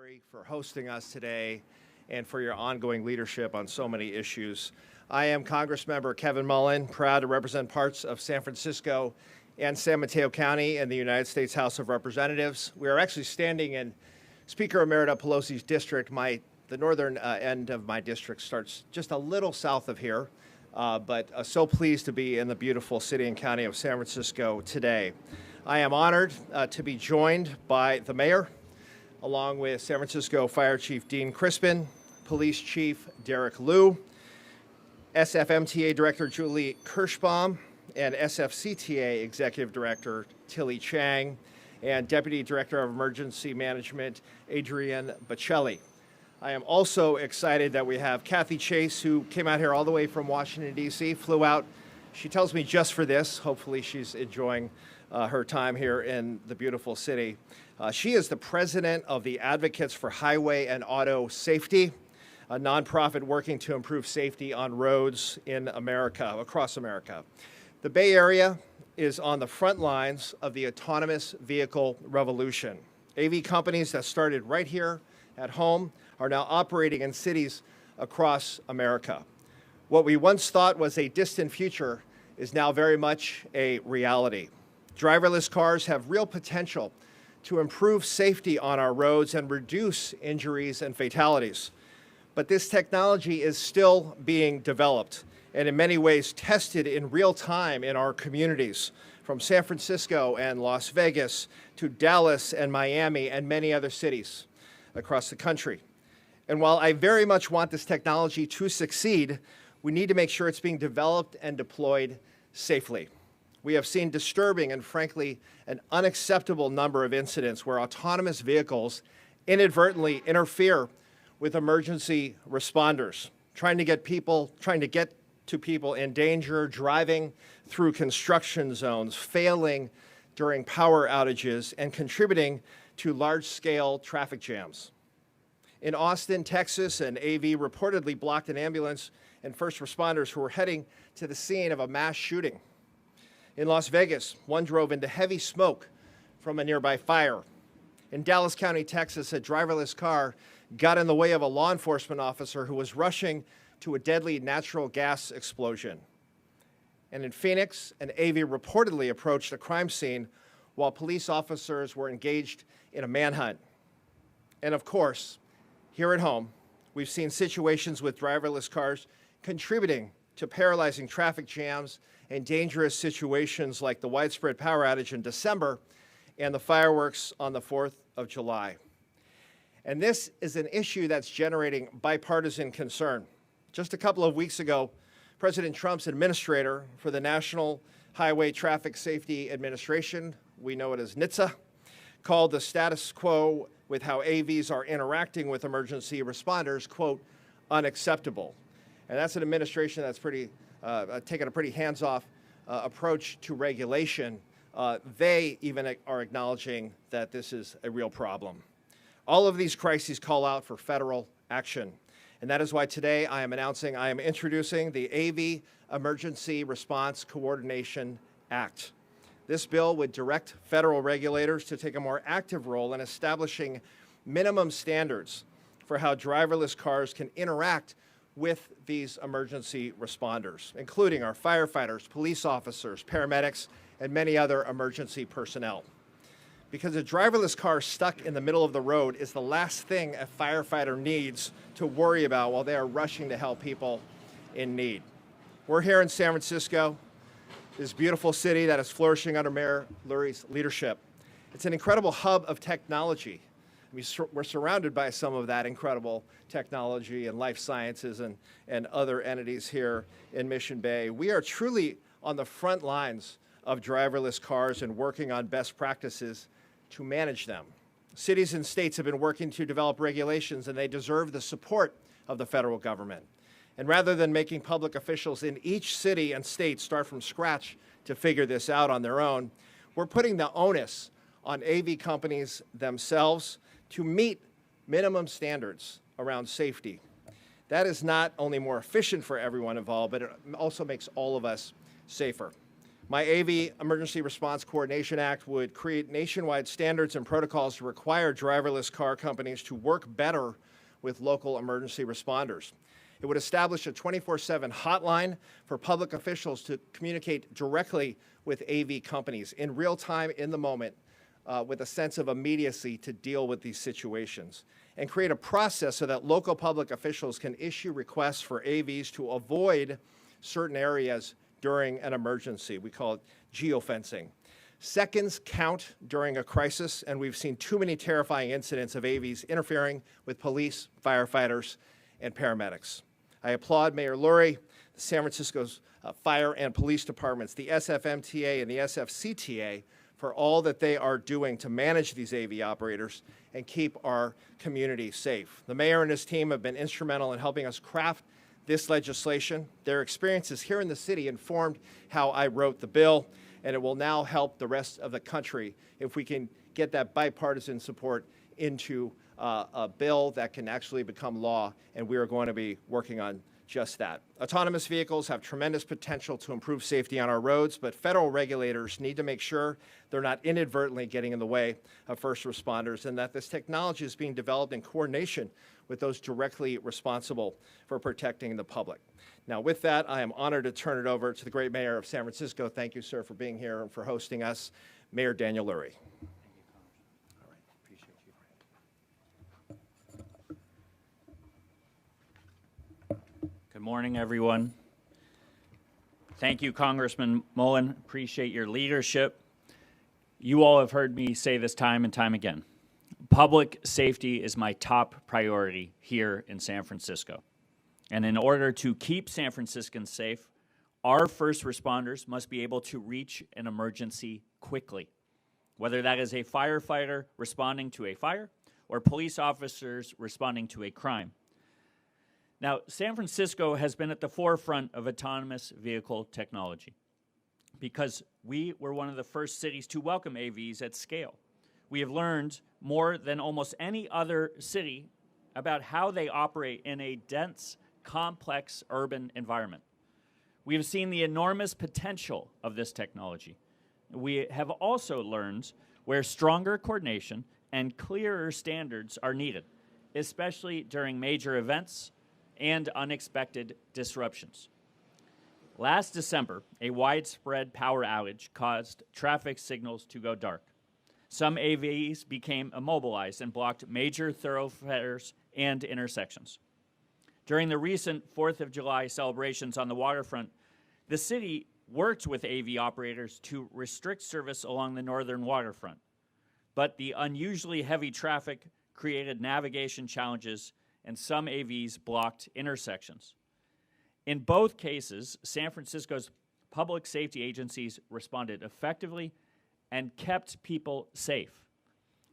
Secretary, for hosting us today and for your ongoing leadership on so many issues. I am Congressmember Kevin Mullin, proud to represent parts of San Francisco and San Mateo County in the United States House of Representatives. We are actually standing in Speaker Emerita Pelosi's district. The northern end of my district starts just a little south of here, but so pleased to be in the beautiful city and county of San Francisco today. I am honored to be joined by the mayor, along with San Francisco Fire Chief Dean Crispin, Police Chief Derek Liu, SFMTA Director Julie Kirschbaum, and SFCTA Executive Director Tilly Chang, and Deputy Director of Emergency Management Adrienne Bocelli. I am also excited that we have Kathy Chase, who came out here all the way from Washington, D.C., flew out, she tells me, just for this. Hopefully she's enjoying her time here in the beautiful city. She is the president of the Advocates for Highway and Auto Safety, a nonprofit working to improve safety on roads in America, across America. The Bay Area is on the front lines of the autonomous vehicle revolution. AV companies that started right here at home are now operating in cities across America. What we once thought was a distant future is now very much a reality. Driverless cars have real potential to improve safety on our roads and reduce injuries and fatalities. But this technology is still being developed and in many ways tested in real time in our communities, from San Francisco and Las Vegas to Dallas and Miami and many other cities across the country. And while I very much want this technology to succeed, we need to make sure it's being developed and deployed safely. We have seen disturbing and, frankly, an unacceptable number of incidents where autonomous vehicles inadvertently interfere with emergency responders, trying to get to people in danger, driving through construction zones, failing during power outages, and contributing to large-scale traffic jams. In Austin, Texas, an AV reportedly blocked an ambulance and first responders who were heading to the scene of a mass shooting. In Las Vegas, one drove into heavy smoke from a nearby fire. In Dallas County, Texas, a driverless car got in the way of a law enforcement officer who was rushing to a deadly natural gas explosion. And in Phoenix, an AV reportedly approached a crime scene while police officers were engaged in a manhunt. And of course, here at home, we've seen situations with driverless cars contributing to paralyzing traffic jams and dangerous situations like the widespread power outage in December and the fireworks on the 4th of July. And this is an issue that's generating bipartisan concern. Just a couple of weeks ago, President Trump's administrator for the National Highway Traffic Safety Administration, we know it as NHTSA, called the status quo with how AVs are interacting with emergency responders, quote, unacceptable. And that's an administration that's taken a pretty hands-off approach to regulation. They even are acknowledging that this is a real problem. All of these crises call out for federal action. And that is why today I am introducing the AV Emergency Response Coordination Act. This bill would direct federal regulators to take a more active role in establishing minimum standards for how driverless cars can interact with these emergency responders, including our firefighters, police officers, paramedics, and many other emergency personnel. Because a driverless car stuck in the middle of the road is the last thing a firefighter needs to worry about while they are rushing to help people in need. We're here in San Francisco, this beautiful city that is flourishing under Mayor Lurie's leadership. It's an incredible hub of technology. We're surrounded by some of that incredible technology and life sciences and other entities here in Mission Bay. We are truly on the front lines of driverless cars and working on best practices to manage them. Cities and states have been working to develop regulations, and they deserve the support of the federal government. And rather than making public officials in each city and state start from scratch to figure this out on their own, we're putting the onus on AV companies themselves to meet minimum standards around safety. That is not only more efficient for everyone involved, but it also makes all of us safer. My AV Emergency Response Coordination Act would create nationwide standards and protocols to require driverless car companies to work better with local emergency responders. It would establish a 24/7 hotline for public officials to communicate directly with AV companies in real time, in the moment, with a sense of immediacy to deal with these situations, and create a process so that local public officials can issue requests for AVs to avoid certain areas during an emergency. We call it geofencing. Seconds count during a crisis, and we've seen too many terrifying incidents of AVs interfering with police, firefighters, and paramedics. I applaud Mayor Lurie, the San Francisco's fire and police departments, the SFMTA and the SFCTA for all that they are doing to manage these AV operators and keep our community safe. The mayor and his team have been instrumental in helping us craft this legislation. Their experiences here in the city informed how I wrote the bill, and it will now help the rest of the country if we can get that bipartisan support into a bill that can actually become law, and we are going to be working on just that. Autonomous vehicles have tremendous potential to improve safety on our roads, but federal regulators need to make sure they're not inadvertently getting in the way of first responders, and that this technology is being developed in coordination with those directly responsible for protecting the public. Now, with that, I am honored to turn it over to the great mayor of San Francisco. Thank you, sir, for being here and for hosting us, Mayor Daniel Lurie. Good morning, everyone. Thank you, Congressman Mullin. Appreciate your leadership. You all have heard me say this time and time again. Public safety is my top priority here in San Francisco. And in order to keep San Franciscans safe, our first responders must be able to reach an emergency quickly, whether that is a firefighter responding to a fire or police officers responding to a crime. Now, San Francisco has been at the forefront of autonomous vehicle technology because we were one of the first cities to welcome AVs at scale. We have learned more than almost any other city about how they operate in a dense, complex urban environment. We have seen the enormous potential of this technology. We have also learned where stronger coordination and clearer standards are needed, especially during major events and unexpected disruptions. Last December, a widespread power outage caused traffic signals to go dark. Some AVs became immobilized and blocked major thoroughfares and intersections. During the recent 4th of July celebrations on the waterfront, the city worked with AV operators to restrict service along the northern waterfront. But the unusually heavy traffic created navigation challenges, and some AVs blocked intersections. In both cases, San Francisco's public safety agencies responded effectively and kept people safe.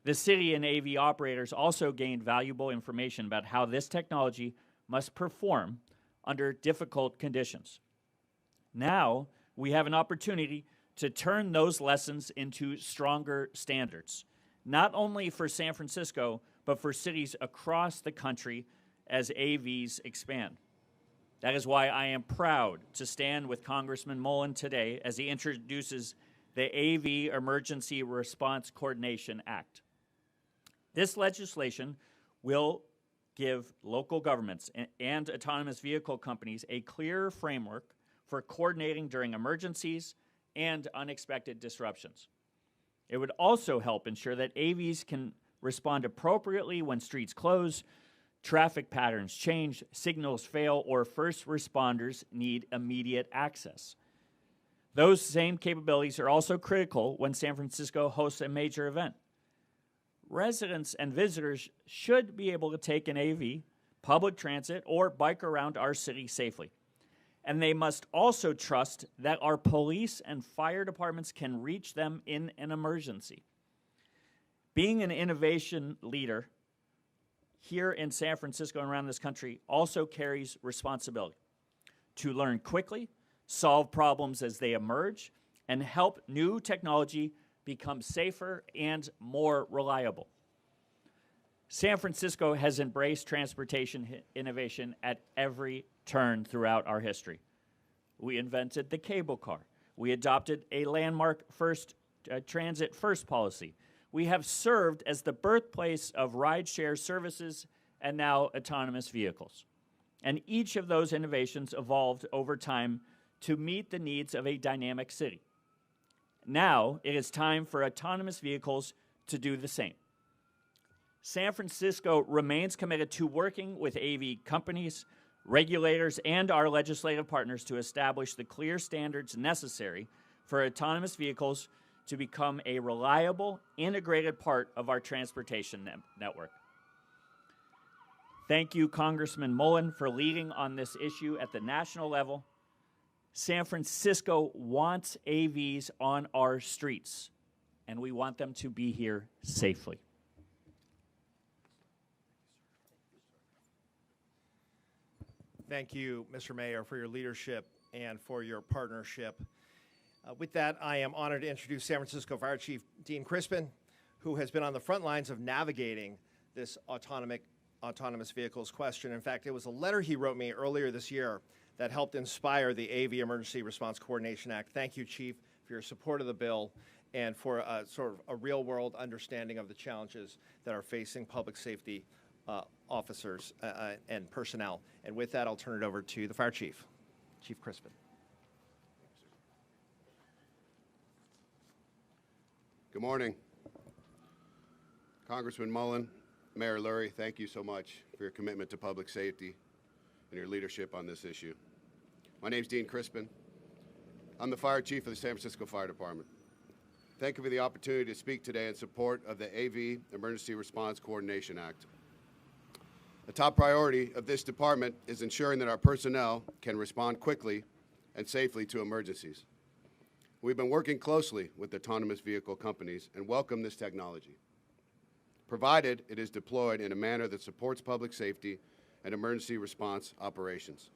The city and AV operators also gained valuable information about how this technology must perform under difficult conditions. Now, we have an opportunity to turn those lessons into stronger standards, not only for San Francisco, but for cities across the country as AVs expand. That is why I am proud to stand with Congressman Mullin today as he introduces the AV Emergency Response Coordination Act. This legislation will give local governments and autonomous vehicle companies a clearer framework for coordinating during emergencies and unexpected disruptions. It would also help ensure that AVs can respond appropriately when streets close, traffic patterns change, signals fail, or first responders need immediate access. Those same capabilities are also critical when San Francisco hosts a major event. Residents and visitors should be able to take an AV, public transit, or bike around our city safely. And they must also trust that our police and fire departments can reach them in an emergency. Being an innovation leader here in San Francisco and around this country also carries responsibility to learn quickly, solve problems as they emerge, and help new technology become safer and more reliable. San Francisco has embraced transportation innovation at every turn throughout our history. We invented the cable car. We adopted a landmark transit first policy. We have served as the birthplace of rideshare services and now autonomous vehicles. And each of those innovations evolved over time to meet the needs of a dynamic city. Now it is time for autonomous vehicles to do the same. San Francisco remains committed to working with AV companies, regulators, and our legislative partners to establish the clear standards necessary for autonomous vehicles to become a reliable, integrated part of our transportation network. Thank you, Congressman Mullin, for leading on this issue at the national level. San Francisco wants AVs on our streets, and we want them to be here safely. Thank you, Mr. Mayor, for your leadership and for your partnership. With that, I am honored to introduce San Francisco Fire Chief Dean Crispin, who has been on the front lines of navigating this autonomous vehicles question. In fact, it was a letter he wrote me earlier this year that helped inspire the AV Emergency Response Coordination Act. Thank you, Chief, for your support of the bill and for sort of a real-world understanding of the challenges that are facing public safety officers and personnel. And with that, I'll turn it over to the Fire Chief, Chief Crispin. Good morning. Congressman Mullin, Mayor Lurie, thank you so much for your commitment to public safety and your leadership on this issue. My name's Dean Crispin. I'm the Fire Chief of the San Francisco Fire Department. Thank you for the opportunity to speak today in support of the AV Emergency Response Coordination Act. A top priority of this department is ensuring that our personnel can respond quickly and safely to emergencies. We've been working closely with autonomous vehicle companies and welcome this technology, provided it is deployed in a manner that supports public safety and emergency response operations.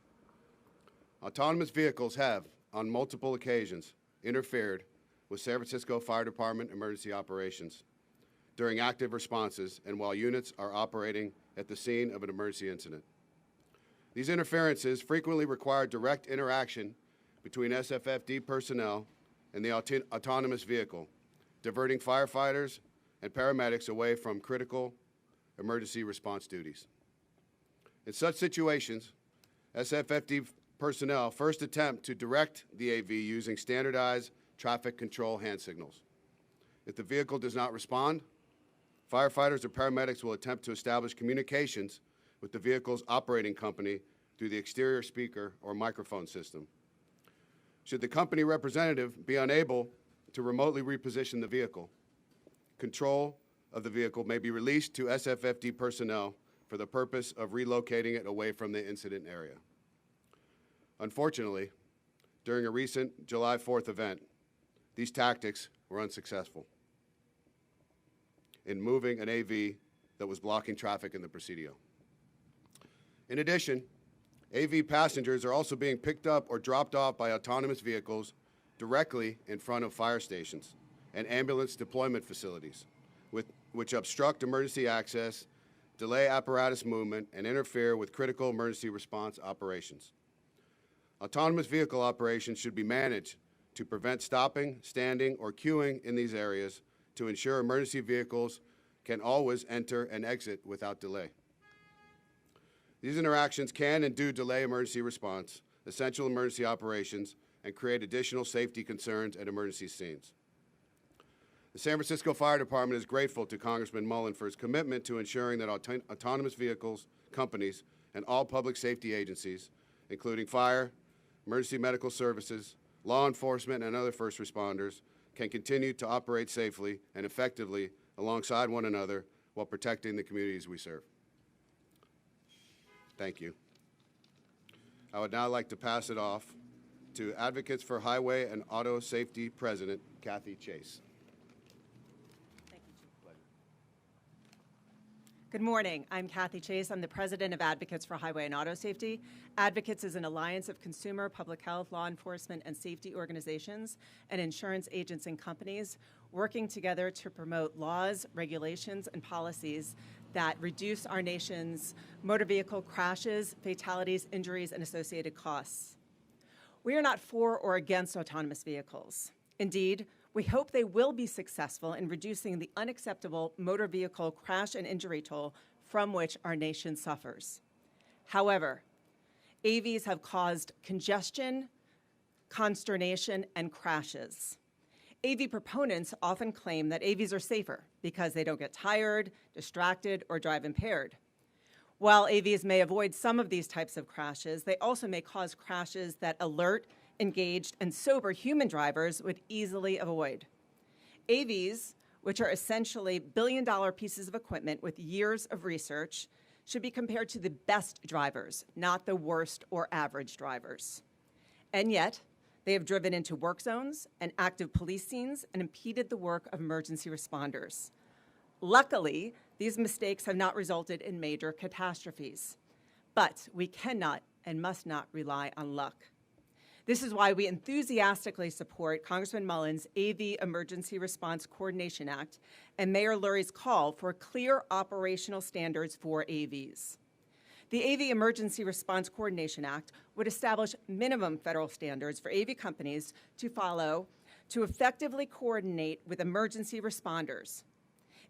Autonomous vehicles have, on multiple occasions, interfered with San Francisco Fire Department emergency operations during active responses and while units are operating at the scene of an emergency incident. These interferences frequently require direct interaction between SFFD personnel and the autonomous vehicle, diverting firefighters and paramedics away from critical emergency response duties. In such situations, SFFD personnel first attempt to direct the AV using standardized traffic control hand signals. If the vehicle does not respond, firefighters or paramedics will attempt to establish communications with the vehicle's operating company through the exterior speaker or microphone system. Should the company representative be unable to remotely reposition the vehicle, control of the vehicle may be released to SFFD personnel for the purpose of relocating it away from the incident area. Unfortunately, during a recent July 4th event, these tactics were unsuccessful in moving an AV that was blocking traffic in the Presidio. In addition, AV passengers are also being picked up or dropped off by autonomous vehicles directly in front of fire stations and ambulance deployment facilities, which obstruct emergency access, delay apparatus movement, and interfere with critical emergency response operations. Autonomous vehicle operations should be managed to prevent stopping, standing, or queuing in these areas to ensure emergency vehicles can always enter and exit without delay. These interactions can and do delay emergency response, essential emergency operations, and create additional safety concerns at emergency scenes. The San Francisco Fire Department is grateful to Congressman Mullin for his commitment to ensuring that autonomous vehicles, companies, and all public safety agencies, including fire, emergency medical services, law enforcement, and other first responders, can continue to operate safely and effectively alongside one another while protecting the communities we serve. Thank you. I would now like to pass it off to Advocates for Highway and Auto Safety President Kathy Chase. Thank you, Chief. Good morning. I'm Kathy Chase. I'm the president of Advocates for Highway and Auto Safety. Advocates is an alliance of consumer, public health, law enforcement, and safety organizations and insurance agents and companies working together to promote laws, regulations, and policies that reduce our nation's motor vehicle crashes, fatalities, injuries, and associated costs. We are not for or against autonomous vehicles. Indeed, we hope they will be successful in reducing the unacceptable motor vehicle crash and injury toll from which our nation suffers. However, AVs have caused congestion, consternation, and crashes. AV proponents often claim that AVs are safer because they don't get tired, distracted, or drive impaired. While AVs may avoid some of these types of crashes, they also may cause crashes that alert, engaged, and sober human drivers would easily avoid. AVs, which are essentially billion-dollar pieces of equipment with years of research, should be compared to the best drivers, not the worst or average drivers. And yet, they have driven into work zones and active police scenes and impeded the work of emergency responders. Luckily, these mistakes have not resulted in major catastrophes. But we cannot and must not rely on luck. This is why we enthusiastically support Congressman Mullin's AV Emergency Response Coordination Act and Mayor Lurie's call for clear operational standards for AVs. The AV Emergency Response Coordination Act would establish minimum federal standards for AV companies to follow to effectively coordinate with emergency responders.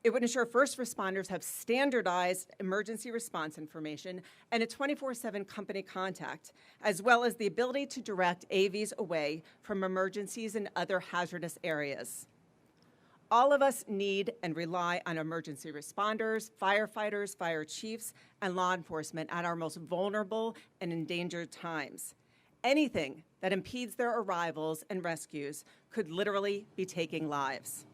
It would ensure first responders have standardized emergency response information and a 24/7 company contact, as well as the ability to direct AVs away from emergencies and other hazardous areas. All of us need and rely on emergency responders, firefighters, fire chiefs, and law enforcement at our most vulnerable and endangered times. Anything that impedes their arrivals and rescues could literally be taking lives.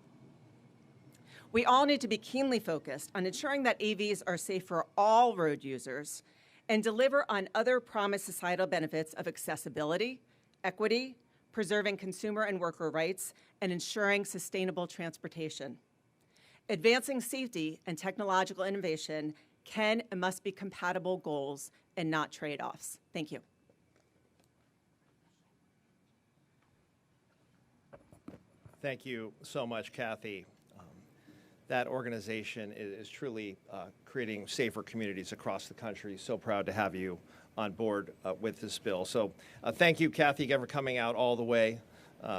We all need to be keenly focused on ensuring that AVs are safe for all road users and deliver on other promised societal benefits of accessibility, equity, preserving consumer and worker rights, and ensuring sustainable transportation. Advancing safety and technological innovation can and must be compatible goals and not trade-offs. Thank you. Thank you so much, Kathy. That organization is truly creating safer communities across the country. So proud to have you on board with this bill. So thank you, Kathy, again, for coming out all the way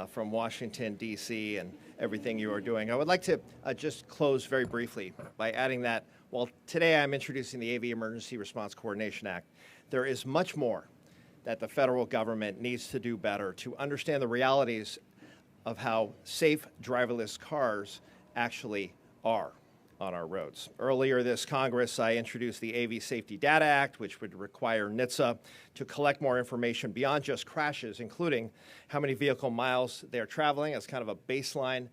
from Washington, D.C., and everything you are doing. I would like to just close very briefly by adding that while today I'm introducing the AV Emergency Response Coordination Act, there is much more that the federal government needs to do better to understand the realities of how safe driverless cars actually are on our roads. Earlier this Congress, I introduced the AV Safety Data Act, which would require NHTSA to collect more information beyond just crashes, including how many vehicle miles they're traveling as kind of a baseline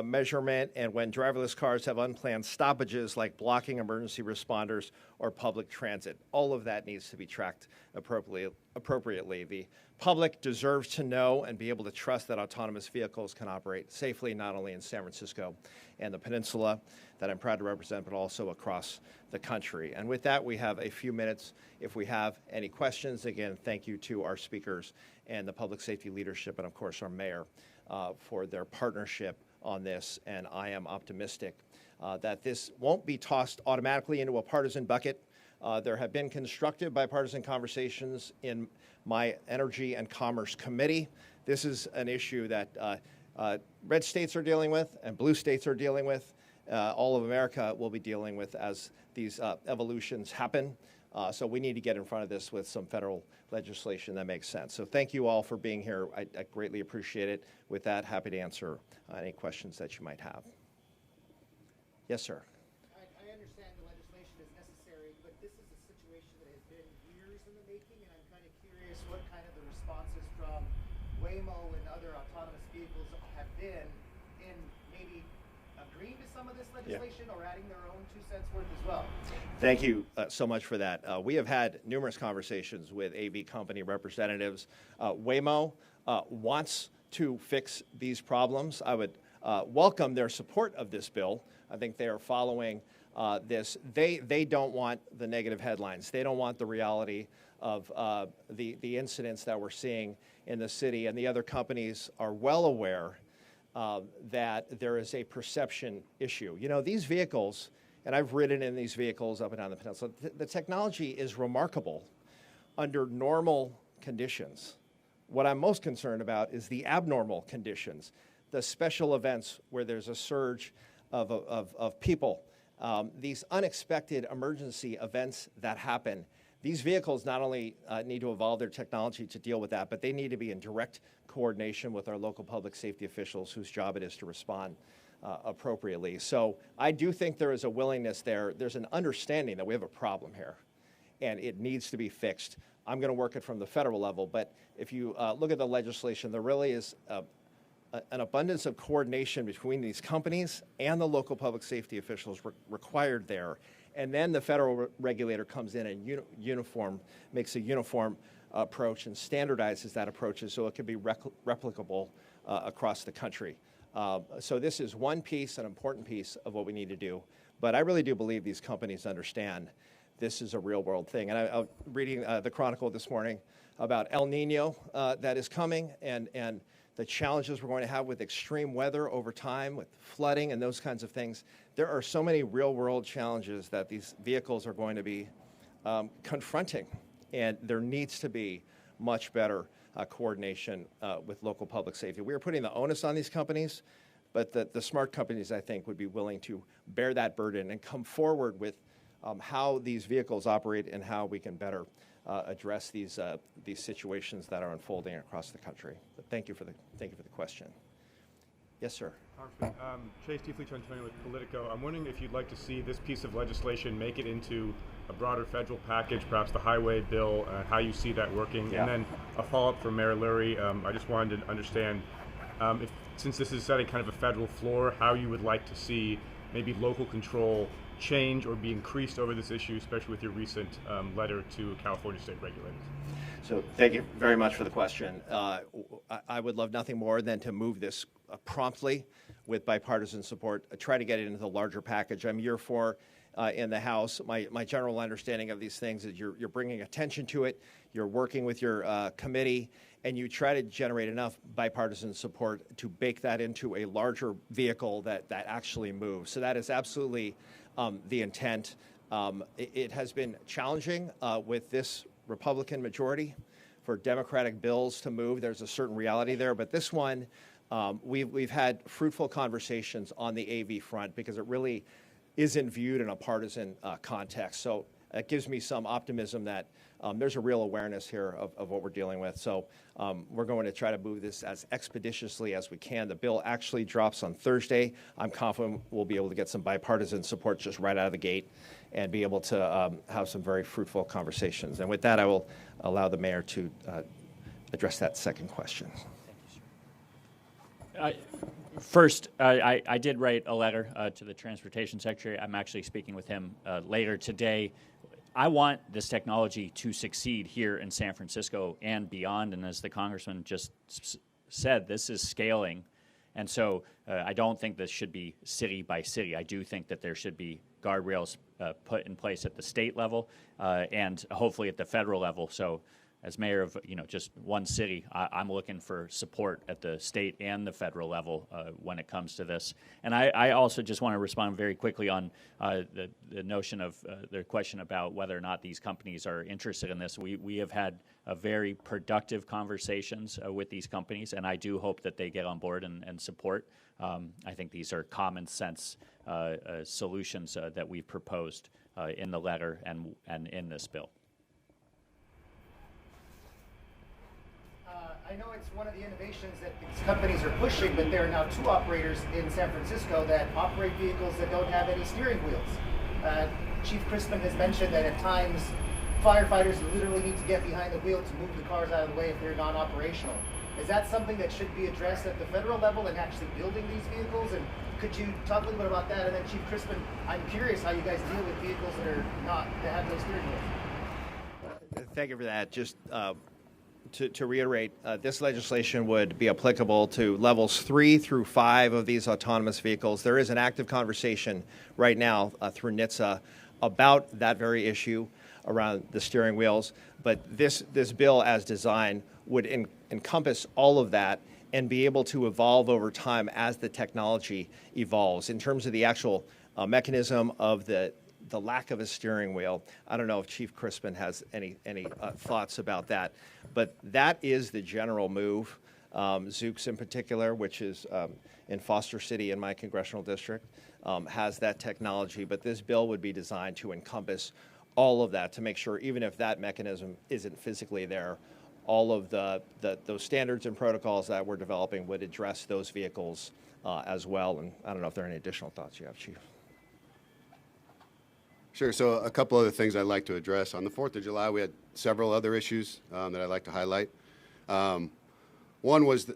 measurement, and when driverless cars have unplanned stoppages like blocking emergency responders or public transit. All of that needs to be tracked appropriately. The public deserves to know and be able to trust that autonomous vehicles can operate safely, not only in San Francisco and the peninsula that I'm proud to represent, but also across the country. And with that, we have a few minutes if we have any questions. Again, thank you to our speakers and the public safety leadership, and of course our mayor for their partnership on this. And I am optimistic that this won't be tossed automatically into a partisan bucket. There have been constructive bipartisan conversations in my Energy and Commerce Committee. This is an issue that red states are dealing with and blue states are dealing with. All of America will be dealing with as these evolutions happen. So we need to get in front of this with some federal legislation that makes sense. So thank you all for being here. I greatly appreciate it. With that, happy to answer any questions that you might have. Yes, sir. I understand the legislation is necessary, but this is a situation that has been years in the making, and I'm kind of curious what kind of the responses from Waymo and other autonomous vehicles have been in maybe agreeing to some of this legislation or adding their own 2 cents worth as well. Thank you so much for that. We have had numerous conversations with AV company representatives. Waymo wants to fix these problems. I would welcome their support of this bill. I think they are following this. They don't want the negative headlines. They don't want the reality of the incidents that we're seeing in the city. And the other companies are well aware that there is a perception issue. You know, these vehicles, and I've ridden in these vehicles up and down the peninsula, the technology is remarkable under normal conditions. What I'm most concerned about is the abnormal conditions, the special events where there's a surge of people, these unexpected emergency events that happen. These vehicles not only need to evolve their technology to deal with that, but they need to be in direct coordination with our local public safety officials whose job it is to respond appropriately. So I do think there is a willingness there. There's an understanding that we have a problem here and it needs to be fixed. I'm going to work it from the federal level, but if you look at the legislation, there really is an abundance of coordination between these companies and the local public safety officials required there. And then the federal regulator comes in and makes a uniform approach and standardizes that approach so it can be replicable across the country. So this is one piece, an important piece of what we need to do. But I really do believe these companies understand this is a real world thing. And I was reading the Chronicle this morning about El Nino that is coming and the challenges we're going to have with extreme weather over time, with flooding and those kinds of things. There are so many real world challenges that these vehicles are going to be confronting, and there needs to be much better coordination with local public safety. We are putting the onus on these companies, but the smart companies, I think, would be willing to bear that burden and come forward with how these vehicles operate and how we can better address these situations that are unfolding across the country. But thank you for the question. Yes, sir. Congressman, Chase Antonio with Politico. I'm wondering if you'd like to see this piece of legislation make it into a broader federal package, perhaps the highway bill, how you see that working. Yeah. And then a follow-up for Mayor Lurie. I just wanted to understand, since this is setting kind of a federal floor, how you would like to see maybe local control change or be increased over this issue, especially with your recent letter to California state regulators. So thank you very much for the question. I would love nothing more than to move this promptly with bipartisan support, try to get it into the larger package. I'm year 4 in the House. My general understanding of these things is you're bringing attention to it, you're working with your committee, and you try to generate enough bipartisan support to bake that into a larger vehicle that actually moves. So that is absolutely the intent. It has been challenging with this Republican majority for Democratic bills to move. There's a certain reality there, but this one, we've had fruitful conversations on the AV front because it really isn't viewed in a partisan context. So it gives me some optimism that there's a real awareness here of what we're dealing with. So we're going to try to move this as expeditiously as we can. The bill actually drops on Thursday. I'm confident we'll be able to get some bipartisan support just right out of the gate and be able to have some very fruitful conversations. And with that, I will allow the mayor to address that second question. First, I did write a letter to the Transportation Secretary. I'm actually speaking with him later today. I want this technology to succeed here in San Francisco and beyond. And as the Congressman just said, this is scaling. And so I don't think this should be city by city. I do think that there should be guardrails put in place at the state level and hopefully at the federal level. So as mayor of just one city, I'm looking for support at the state and the federal level when it comes to this. And I also just want to respond very quickly on the notion of the question about whether or not these companies are interested in this. We have had a very productive conversations with these companies, and I do hope that they get on board and support. I think these are common sense solutions that we've proposed in the letter and in this bill. I know it's one of the innovations that these companies are pushing, but there are now 2 operators in San Francisco that operate vehicles that don't have any steering wheels. Chief Crispin has mentioned that at times firefighters literally need to get behind the wheel to move the cars out of the way if they're non-operational. Is that something that should be addressed at the federal level and actually building these vehicles? And could you talk a little bit about that? And then Chief Crispin, I'm curious how you guys deal with vehicles that have no steering wheels. Thank you for that. Just to reiterate, this legislation would be applicable to levels 3 through 5 of these autonomous vehicles. There is an active conversation right now through NHTSA about that very issue around the steering wheels. But this bill as designed would encompass all of that and be able to evolve over time as the technology evolves. In terms of the actual mechanism of the the lack of a steering wheel. I don't know if Chief Crispin has any thoughts about that, but that is the general move. Zooks in particular, which is in Foster City in my congressional district, has that technology, but this bill would be designed to encompass all of that to make sure even if that mechanism isn't physically there, all of those standards and protocols that we're developing would address those vehicles as well. And I don't know if there are any additional thoughts you have, Chief. Sure. So a couple other things I'd like to address. On the 4th of July, we had several other issues that I'd like to highlight. One was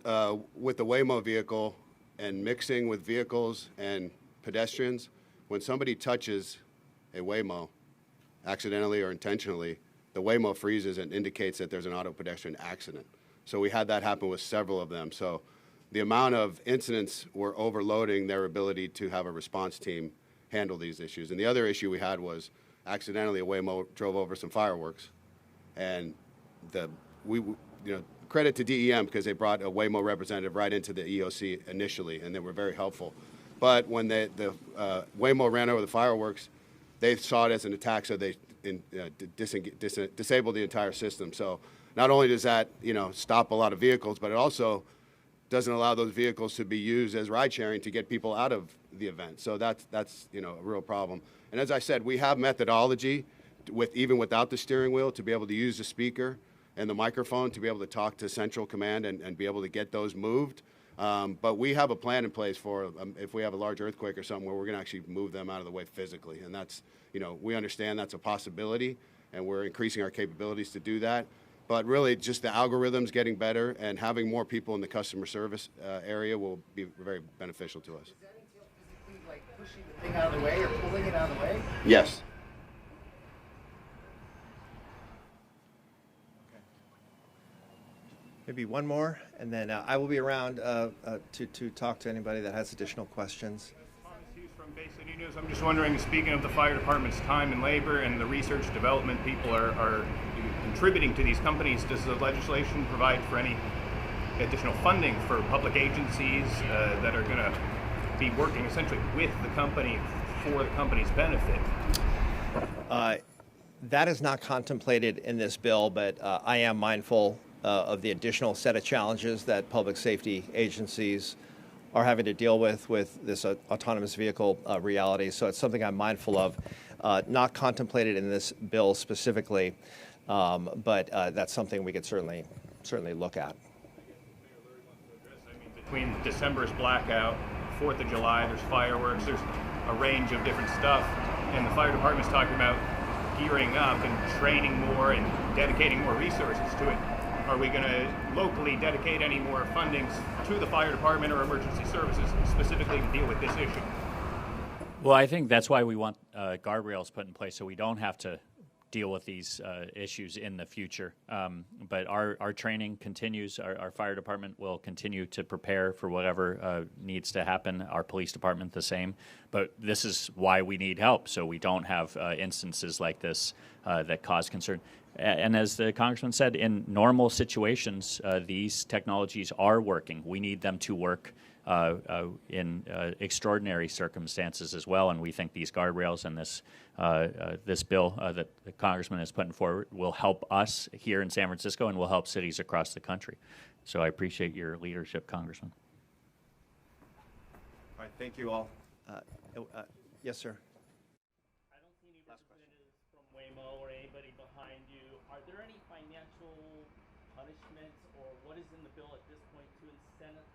with the Waymo vehicle and mixing with vehicles and pedestrians. When somebody touches a Waymo, accidentally or intentionally, the Waymo freezes and indicates that there's an auto pedestrian accident. So we had that happen with several of them. So the amount of incidents were overloading their ability to have a response team handle these issues. And the other issue we had was accidentally a Waymo drove over some fireworks, and credit to DEM because they brought a Waymo representative right into the EOC initially, and they were very helpful. But when the Waymo ran over the fireworks, they saw it as an attack, so they disabled the entire system. So not only does that stop a lot of vehicles, but it also doesn't allow those vehicles to be used as ride sharing to get people out of the event. So that's a real problem. And as I said, we have methodology even without the steering wheel to be able to use the speaker and the microphone to be able to talk to Central Command and be able to get those moved. But we have a plan in place for if we have a large earthquake or something where we're going to actually move them out of the way physically. And that's, we understand that's a possibility, and we're increasing our capabilities to do that. But really, just the algorithms getting better and having more people in the customer service area will be very beneficial to us. Does that entail physically, like, pushing the thing out of the way or pulling it out of the way? Yes. Maybe one more, and then I will be around to talk to anybody that has additional questions. From Bay City News. I'm just wondering, speaking of the fire department's time and labor and the research development people are contributing to these companies, does the legislation provide for any additional funding for public agencies that are going to be working essentially with the company for the company's benefit? That is not contemplated in this bill, but I am mindful of the additional set of challenges that public safety agencies are having to deal with this autonomous vehicle reality. So it's something I'm mindful of. Not contemplated in this bill specifically, but that's something we could certainly look at. Between December's blackout, 4th of July, there's fireworks, there's a range of different stuff, and the fire department's talking about gearing up and training more and dedicating more resources to it. Are we going to locally dedicate any more fundings to the fire department or emergency services specifically to deal with this issue? Well, I think that's why we want guardrails put in place so we don't have to deal with these issues in the future. But our training continues. Our fire department will continue to prepare for whatever needs to happen. Our police department the same. But this is why we need help, so we don't have instances like this that cause concern. And as the Congressman said, in normal situations, these technologies are working. We need them to work in extraordinary circumstances as well, and we think these guardrails and this bill that the Congressman is putting forward will help us here in San Francisco and will help cities across the country. So I appreciate your leadership, Congressman. All right, thank you all. Yes, sir. I don't see any representatives from Waymo or anybody behind you. Are there any financial punishments or what is in the bill at this point to incentivize